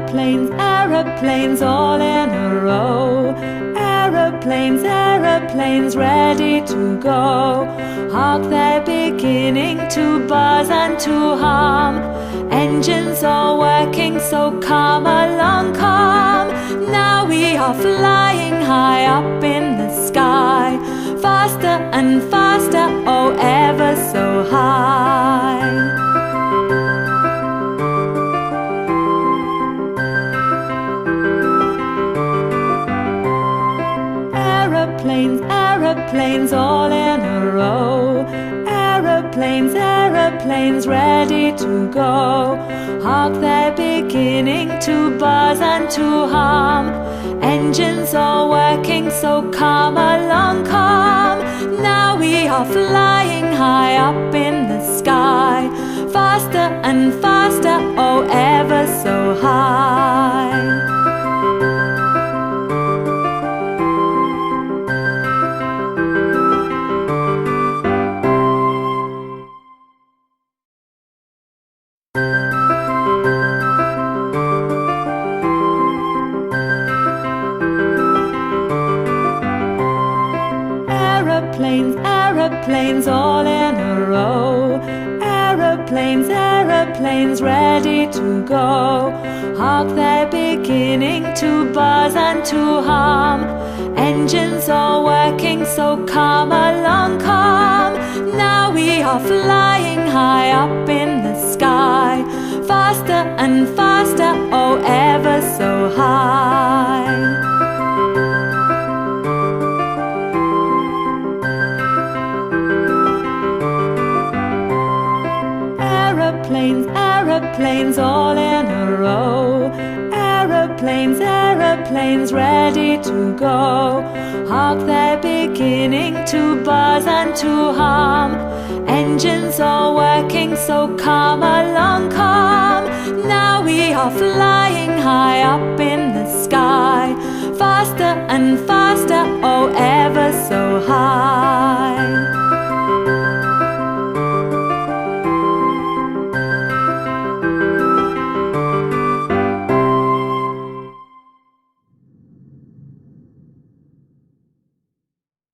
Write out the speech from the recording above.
Aeroplanes, aeroplanes all in a row. Aeroplanes, aeroplanes ready to go. Hark, they're beginning to buzz and to hum. Engines all working, so come along, come. Now we are flying high up in the sky. Faster and faster, oh ever so high. Aeroplanes, aeroplanes all in a row. Aeroplanes, aeroplanes ready to go. Hark, they're beginning to buzz and to hum. Engines all working, so come along, come. Now we are flying high up in the sky. Faster and faster, oh ever so high. Aeroplanes, aeroplanes all in a row. Aeroplanes, aeroplanes ready to go. Hark, they're beginning to buzz and to hum. Engines all working, so come along, come. Now we are flying high up in the sky. Faster and faster, oh ever so high. Aeroplanes, aeroplanes all in a row. Aeroplanes, aeroplanes ready to go. Hark, they're beginning to buzz and to hum. Engines all working, so come along, come. Now we are flying high up in the sky. Faster and faster, oh ever so high.